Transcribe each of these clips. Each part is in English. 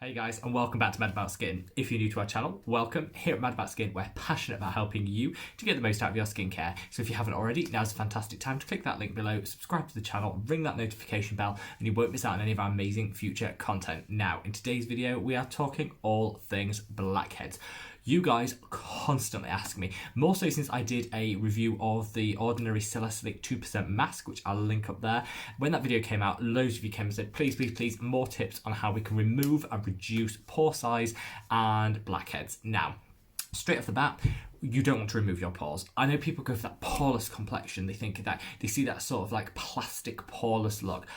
Hey guys, and welcome back to Mad About Skin. If you're new to our channel, welcome. Here at Mad About Skin, we're passionate about helping you to get the most out of your skincare. So if you haven't already, now's a fantastic time to click that link below, subscribe to the channel, ring that notification bell, and you won't miss out on any of our amazing future content. Now, in today's video, we are talking all things blackheads. You guys constantly ask me, more so since I did a review of the Ordinary Salicylic 2% Masque, which I'll link up there. When that video came out, loads of you came and said, please, more tips on how we can remove and reduce pore size and blackheads. Now, straight off the bat, you don't want to remove your pores. I know people go for that poreless complexion. They think that they see that sort of like plastic poreless look.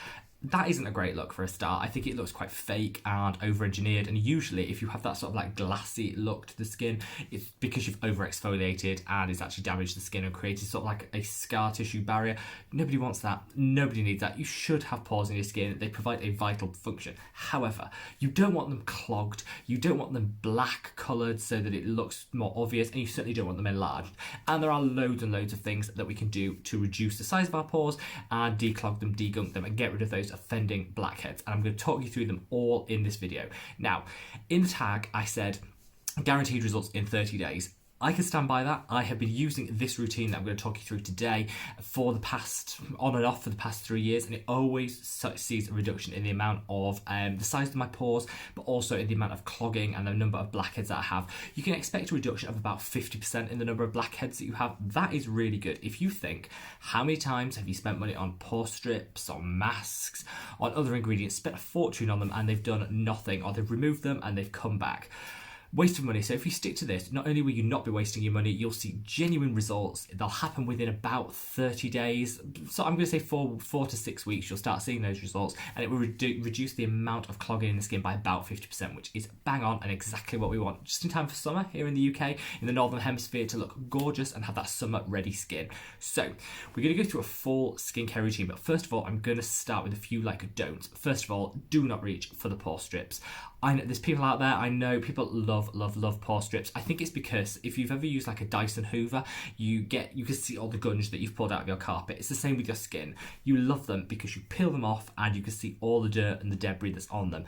That isn't a great look for a start. I think it looks quite fake and over-engineered, and usually if you have that sort of like glassy look to the skin, it's because you've over-exfoliated and it's actually damaged the skin and created sort of like a scar tissue barrier. Nobody wants that. Nobody needs that. You should have pores in your skin. They provide a vital function. However, you don't want them clogged. You don't want them black coloured so that it looks more obvious, and you certainly don't want them enlarged. And there are loads and loads of things that we can do to reduce the size of our pores and declog them, degunk them, and get rid of those offending blackheads, and I'm going to talk you through them all in this video. Now, in the tag I said guaranteed results in 30 days. I can stand by that. I have been using this routine that I'm going to talk you through today for the past, on and off for the past 3 years, and it always sees a reduction in the amount of the size of my pores, but also in the amount of clogging and the number of blackheads that I have. You can expect a reduction of about 50% in the number of blackheads that you have. That is really good. If you think, how many times have you spent money on pore strips, on masks, on other ingredients, spent a fortune on them, and they've done nothing, or they've removed them and they've come back? Waste of money. So if you stick to this, not only will you not be wasting your money, you'll see genuine results. They'll happen within about 30 days. So I'm going to say four to 6 weeks, you'll start seeing those results, and it will reduce the amount of clogging in the skin by about 50%, which is bang on and exactly what we want. Just in time for summer here in the UK, in the Northern Hemisphere, to look gorgeous and have that summer ready skin. So we're going to go through a full skincare routine, but first of all, I'm going to start with a few like don'ts. First of all, do not reach for the pore strips. I know there's people out there, I know people love pore strips. I think it's because if you've ever used like a Dyson Hoover, you can see all the gunge that you've pulled out of your carpet. It's the same with your skin. You love them because you peel them off and you can see all the dirt and the debris that's on them.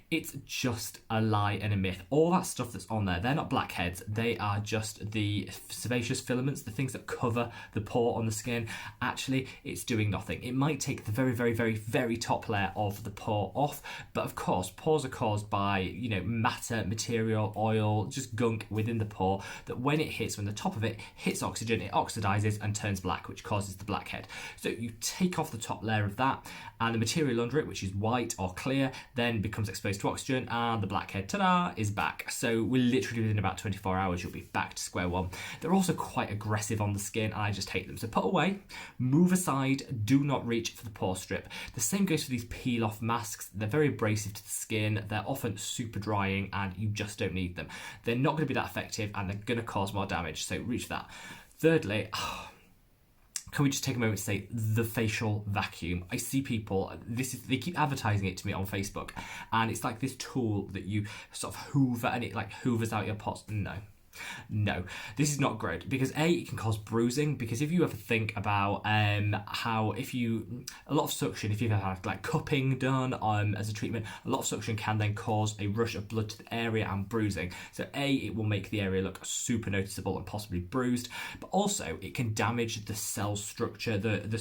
It's just a lie and a myth. All that stuff that's on there, they're not blackheads. They are just the sebaceous filaments, the things that cover the pore on the skin. Actually, it's doing nothing. It might take the very top layer of the pore off, but of course, pores are caused by matter, material, oil, just gunk within the pore that when the top of it hits oxygen, it oxidizes and turns black, which causes the blackhead. So you take off the top layer of that, and the material under it, which is white or clear, then becomes exposed to oxygen, and the blackhead, ta-da, is back. So we're literally within about 24 hours, you'll be back to square one. They're also quite aggressive on the skin, and I just hate them. So put away, move aside, do not reach for the pore strip. The same goes for these peel-off masks. They're very abrasive to the skin. They're often super drying, and you just don't need them. They're not going to be that effective, and they're going to cause more damage, so reach for that. Thirdly, can we just take a moment to say the facial vacuum? I see people, they keep advertising it to me on Facebook, and it's like this tool that you sort of hoover, and it like hoovers out your pots. No, this is not great, because A, it can cause bruising, because if you ever think about how a lot of suction, if you've ever had like cupping done as a treatment, a lot of suction can then cause a rush of blood to the area and bruising. So A, it will make the area look super noticeable and possibly bruised, but also it can damage the cell structure, the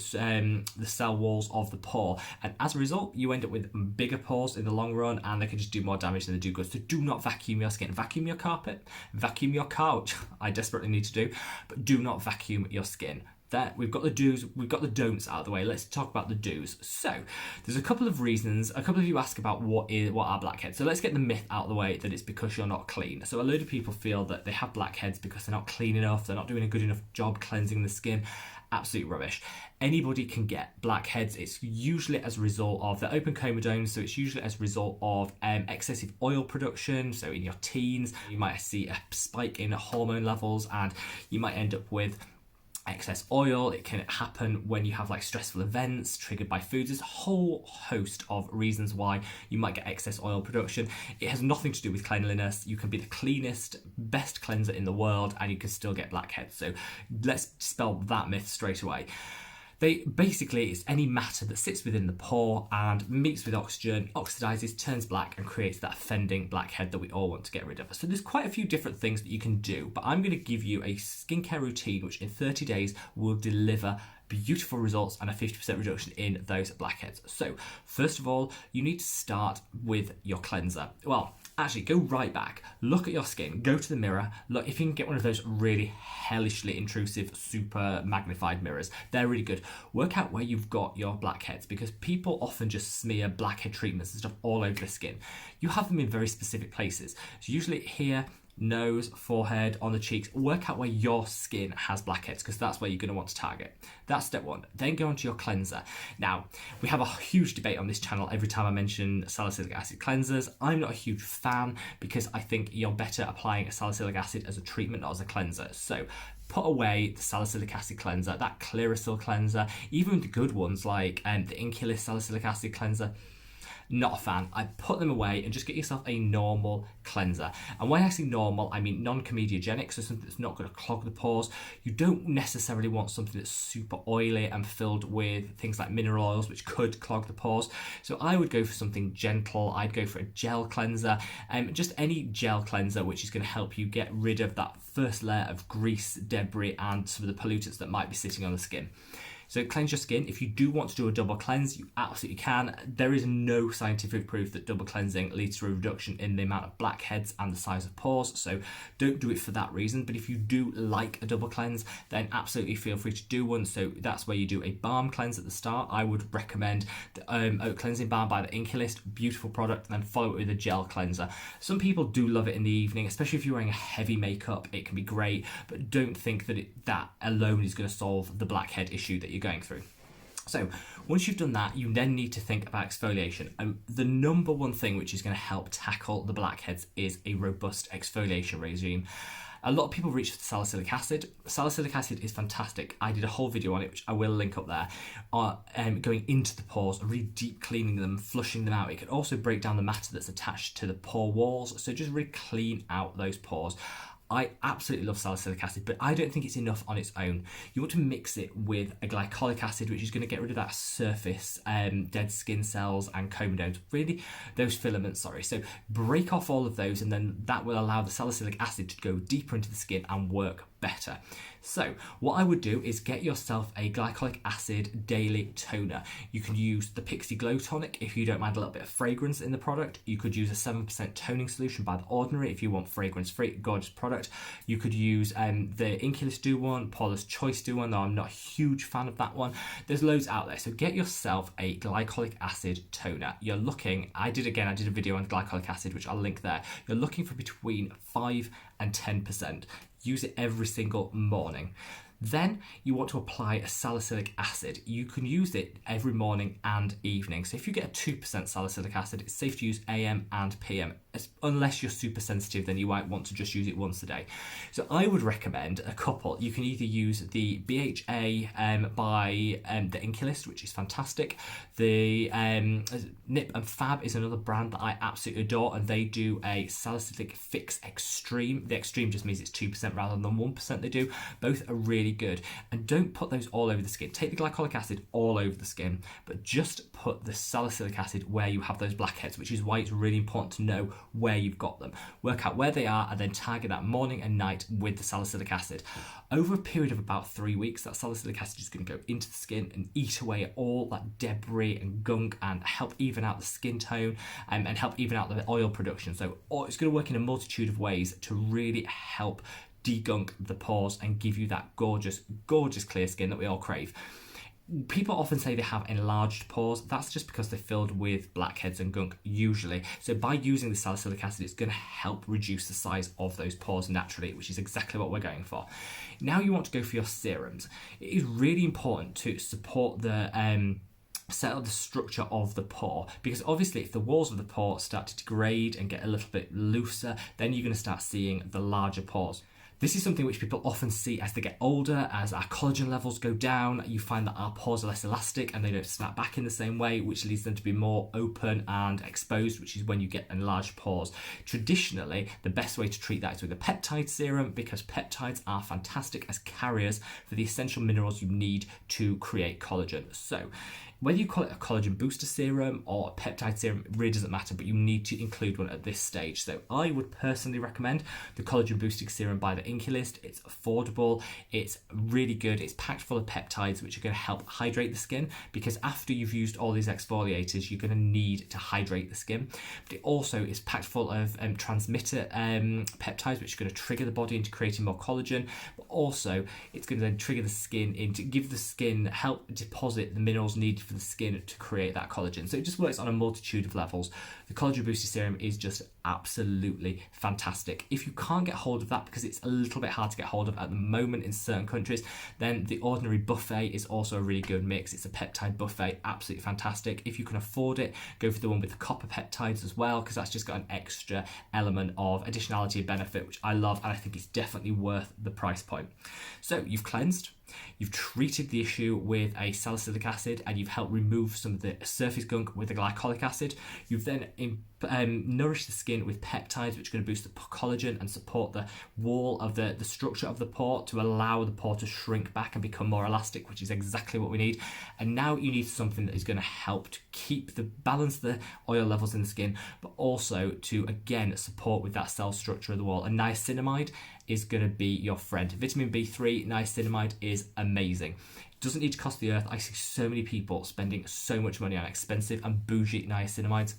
cell walls of the pore, and as a result you end up with bigger pores in the long run, and they can just do more damage than they do good. So do not vacuum your skin. Vacuum your carpet, vacuum your couch, I desperately need to do, but do not vacuum your skin. There, we've got the do's, we've got the don'ts out of the way. Let's talk about the do's. So there's a couple of reasons. A couple of you ask about what are blackheads. So let's get the myth out of the way that it's because you're not clean. So a load of people feel that they have blackheads because they're not clean enough, they're not doing a good enough job cleansing the skin. Absolute rubbish. Anybody can get blackheads. It's usually as a result of the open comedones, so it's usually as a result of excessive oil production. So in your teens, you might see a spike in hormone levels, and you might end up with excess oil. It can happen when you have like stressful events triggered by foods. There's a whole host of reasons why you might get excess oil production. It has nothing to do with cleanliness. You can be the cleanest, best cleanser in the world, and you can still get blackheads. So let's dispel that myth straight away. It's any matter that sits within the pore and meets with oxygen, oxidizes, turns black, and creates that offending blackhead that we all want to get rid of. So there's quite a few different things that you can do, but I'm going to give you a skincare routine which in 30 days will deliver beautiful results and a 50% reduction in those blackheads. So first of all, you need to start with your cleanser. Well, actually go right back, look at your skin, go to the mirror, look if you can get one of those really hellishly intrusive, super magnified mirrors. They're really good. Work out where you've got your blackheads, because people often just smear blackhead treatments and stuff all over the skin. You have them in very specific places. So usually here, nose, forehead, on the cheeks. Work out where your skin has blackheads, because that's where you're going to want to target. That's step one. Then go on to your cleanser. Now, we have a huge debate on this channel every time I mention salicylic acid cleansers. I'm not a huge fan because I think you're better applying a salicylic acid as a treatment, not as a cleanser. So put away the salicylic acid cleanser, that Clearasil cleanser, even the good ones like the Inkey Lisa salicylic acid cleanser. Not a fan. I put them away and just get yourself a normal cleanser. And when I say normal, I mean non-comedogenic, so something that's not going to clog the pores. You don't necessarily want something that's super oily and filled with things like mineral oils, which could clog the pores. So I would go for something gentle. I'd go for a gel cleanser, just any gel cleanser which is going to help you get rid of that first layer of grease, debris, and some of the pollutants that might be sitting on the skin. So cleanse your skin. If you do want to do a double cleanse, you absolutely can. There is no scientific proof that double cleansing leads to a reduction in the amount of blackheads and the size of pores, so don't do it for that reason. But if you do like a double cleanse, then absolutely feel free to do one. So that's where you do a balm cleanse at the start. I would recommend the Oat Cleansing Balm by the Inkey Lisa, beautiful product, and then follow it with a gel cleanser. Some people do love it in the evening, especially if you're wearing a heavy makeup, it can be great, but don't think that that alone is going to solve the blackhead issue that you're going through. So once you've done that, you then need to think about exfoliation. The number one thing which is going to help tackle the blackheads is a robust exfoliation regime. A lot of people reach for salicylic acid. Salicylic acid is fantastic. I did a whole video on it, which I will link up there, going into the pores, really deep cleaning them, flushing them out. It can also break down the matter that's attached to the pore walls, so just really clean out those pores. I absolutely love salicylic acid, but I don't think it's enough on its own. You want to mix it with a glycolic acid, which is going to get rid of that surface dead skin cells and comedones, really those filaments, sorry. So break off all of those, and then that will allow the salicylic acid to go deeper into the skin and work better. So what I would do is get yourself a glycolic acid daily toner. You can use the Pixie Glow Tonic if you don't mind a little bit of fragrance in the product. You could use a 7% toning solution by The Ordinary if you want fragrance-free, gorgeous product. You could use the Inkey Lisa do one, Paulas Choice do one, though I'm not a huge fan of that one. There's loads out there. So get yourself a glycolic acid toner. You're looking, I did a video on glycolic acid, which I'll link there. You're looking for between 5 and 10%. Use it every single morning. Then you want to apply a salicylic acid. You can use it every morning and evening. So if you get a 2% salicylic acid, it's safe to use AM and PM. Unless you're super sensitive, then you might want to just use it once a day. So I would recommend a couple. You can either use the BHA by the Inkey Lisa, which is fantastic. The Nip and Fab is another brand that I absolutely adore, and they do a Salicylic Fix Extreme. The Extreme just means it's 2% rather than 1% they do. Both are really good, and don't put those all over the skin. Take the glycolic acid all over the skin, but just put the salicylic acid where you have those blackheads, which is why it's really important to know where you've got them. Work out where they are and then target that morning and night with the salicylic acid. Over a period of about 3 weeks, that salicylic acid is going to go into the skin and eat away at all that debris and gunk and help even out the skin tone and help even out the oil production. So it's going to work in a multitude of ways to really help degunk the pores and give you that gorgeous, gorgeous clear skin that we all crave. People often say they have enlarged pores. That's just because they're filled with blackheads and gunk usually. So by using the salicylic acid, it's going to help reduce the size of those pores naturally, which is exactly what we're going for. Now you want to go for your serums. It is really important to support the set up the structure of the pore, because obviously if the walls of the pore start to degrade and get a little bit looser, then you're going to start seeing the larger pores. This is something which people often see as they get older, as our collagen levels go down. You find that our pores are less elastic and they don't snap back in the same way, which leads them to be more open and exposed, which is when you get enlarged pores. Traditionally, the best way to treat that is with a peptide serum, because peptides are fantastic as carriers for the essential minerals you need to create collagen. So whether you call it a collagen booster serum or a peptide serum, it really doesn't matter, but you need to include one at this stage. So I would personally recommend the collagen boosting serum by the Inkey List. It's affordable, it's really good, it's packed full of peptides which are going to help hydrate the skin, because after you've used all these exfoliators, you're going to need to hydrate the skin. But it also is packed full of transmitter peptides which are going to trigger the body into creating more collagen, but also it's going to then trigger the skin into give the skin, help deposit the minerals needed for the skin to create that collagen. So it just works on a multitude of levels. The collagen booster serum is just absolutely fantastic. If you can't get hold of that, because it's a little bit hard to get hold of at the moment in certain countries, then the ordinary buffet is also a really good mix. It's a peptide buffet, absolutely fantastic. If you can afford it, go for the one with the copper peptides as well, because that's just got an extra element of additionality and benefit, which I love, and I think it's definitely worth the price point. So you've cleansed, you've treated the issue with a salicylic acid, and you've helped remove some of the surface gunk with the glycolic acid. You've then nourished the skin with peptides, which are going to boost the collagen and support the wall of the structure of the pore to allow the pore to shrink back and become more elastic, which is exactly what we need. And now you need something that is going to help to keep the balance the oil levels in the skin, but also to again support with that cell structure of the wall. And niacinamide is going to be your friend. Vitamin B3, niacinamide is amazing. It doesn't need to cost the earth. I see so many people spending so much money on expensive and bougie niacinamides.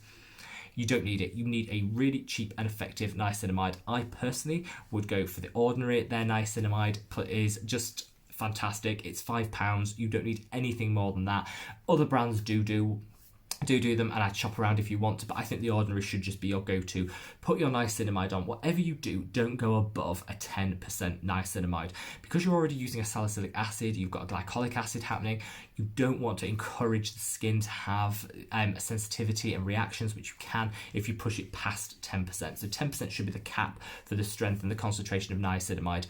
You don't need it. You need a really cheap and effective niacinamide. I personally would go for the ordinary. Their niacinamide is just fantastic. It's £5. You don't need anything more than that. Other brands do them, and I shop around if you want to, but I think the ordinary should just be your go-to. Put your niacinamide on. Whatever you do, don't go above a 10% niacinamide. Because you're already using a salicylic acid, you've got a glycolic acid happening, you don't want to encourage the skin to have sensitivity and reactions, which you can if you push it past 10%. So 10% should be the cap for the strength and the concentration of niacinamide.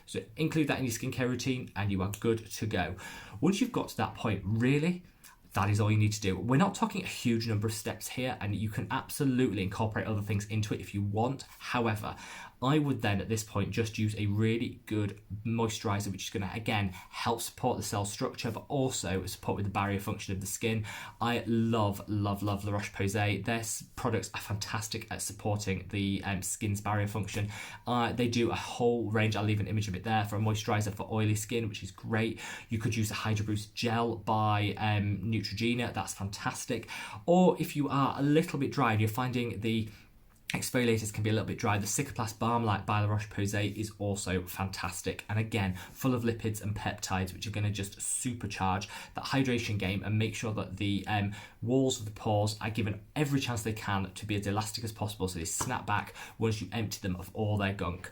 So include that in your skincare routine and you are good to go. Once you've got to that point, really, that is all you need to do. We're not talking a huge number of steps here, and you can absolutely incorporate other things into it if you want. However, I would then at this point just use a really good moisturizer, which is going to again help support the cell structure, but also support with the barrier function of the skin. I love the Roche Posay. Their products are fantastic at supporting the skin's barrier function. They do a whole range. I'll leave an image of it there for a moisturizer for oily skin, which is great. You could use a hydroboost gel by Neutrogena. That's fantastic. Or if you are a little bit dry and you're finding the exfoliators can be a little bit dry, the Cicaplast Balm like by Roche Posay is also fantastic, and again full of lipids and peptides which are going to just supercharge that hydration game and make sure that the walls of the pores are given every chance they can to be as elastic as possible, so they snap back once you empty them of all their gunk.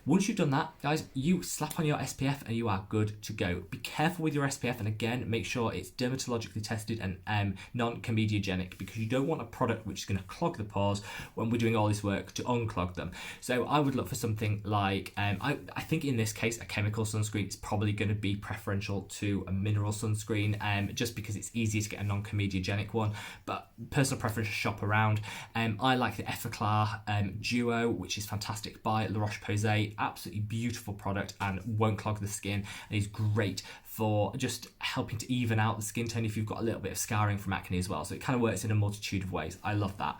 Once you've done that, guys, you slap on your SPF and you are good to go. Be careful with your SPF, and again, make sure it's dermatologically tested and non-comedogenic, because you don't want a product which is going to clog the pores when we're doing all this work to unclog them. So I would look for something like, I think in this case, a chemical sunscreen is probably going to be preferential to a mineral sunscreen, just because it's easier to get a non-comedogenic one, but personal preference, shop around. I like the Effaclar Duo, which is fantastic by La Roche Posay. Absolutely beautiful product and won't clog the skin, and is great for just helping to even out the skin tone if you've got a little bit of scarring from acne as well. So it kind of works in a multitude of ways. I love that.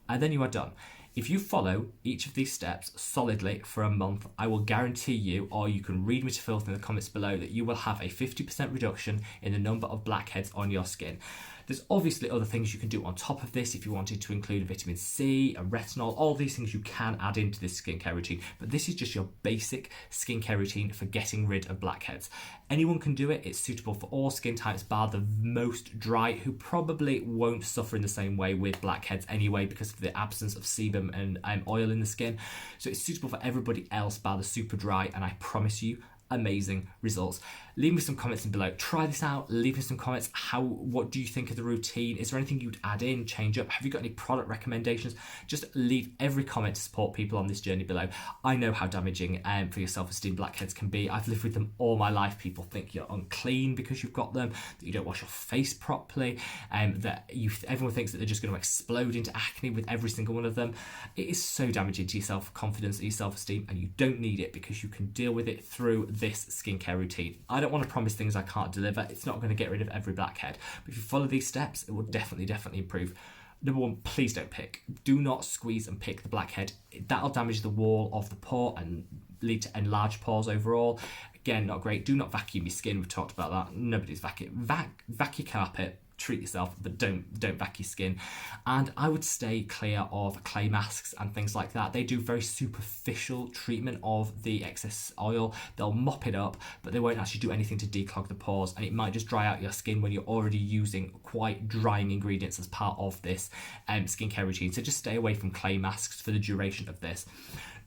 And then you are done. If you follow each of these steps solidly for a month, I will guarantee you, or you can read me to filth in the comments below, that you will have a 50% reduction in the number of blackheads on your skin. There's obviously other things you can do on top of this if you wanted to include a vitamin C, a retinol, all these things you can add into this skincare routine, but this is just your basic skincare routine for getting rid of blackheads. Anyone can do it. It's suitable for all skin types bar the most dry, who probably won't suffer in the same way with blackheads anyway because of the absence of sebum and oil in the skin. So it's suitable for everybody else bar the super dry, and I promise you, amazing results. Leave me some comments in below. Try this out. Leave me some comments. What do you think of the routine? Is there anything you'd add in, change up? Have you got any product recommendations? Just leave every comment to support people on this journey below. I know how damaging for your self-esteem blackheads can be. I've lived with them all my life. People think you're unclean because you've got them, that you don't wash your face properly, everyone thinks that they're just going to explode into acne with every single one of them. It is so damaging to your self-confidence and your self-esteem, and you don't need it because you can deal with it through this skincare routine. I don't want to promise things I can't deliver. It's not going to get rid of every blackhead, but if you follow these steps, it will definitely improve. Number one, please don't pick. Do not squeeze and pick the blackhead. That'll damage the wall of the pore and lead to enlarged pores overall. Again, not great. Do not vacuum your skin. We've talked about that. Nobody's vacuum. Vac your carpet. Treat yourself, but don't vac your skin. And I would stay clear of clay masks and things like that. They do very superficial treatment of the excess oil. They'll mop it up, but they won't actually do anything to declog the pores, and it might just dry out your skin when you're already using quite drying ingredients as part of this skincare routine. So just stay away from clay masks for the duration of this.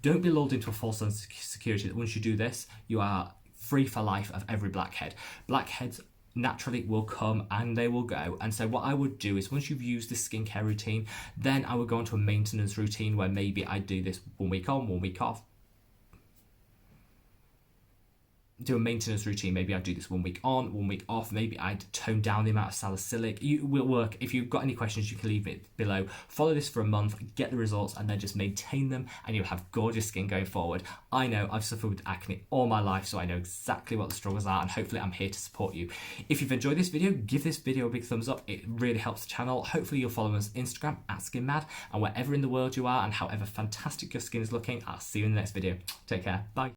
Don't be lulled into a false sense of security that once you do this, you are free for life of every blackhead. Blackheads naturally will come and they will go. And so what I would do is, once you've used this skincare routine, then I would go into a maintenance routine where maybe I do this 1 week on, 1 week off. Do a maintenance routine. Maybe I'd do this 1 week on, 1 week off. Maybe I'd tone down the amount of salicylic. It will work. If you've got any questions, you can leave it below. Follow this for a month, get the results, and then just maintain them, and you'll have gorgeous skin going forward. I know I've suffered with acne all my life, so I know exactly what the struggles are, and hopefully I'm here to support you. If you've enjoyed this video, give this video a big thumbs up. It really helps the channel. Hopefully you'll follow us on Instagram @SkinMad, and wherever in the world you are and however fantastic your skin is looking, I'll see you in the next video. Take care. Bye.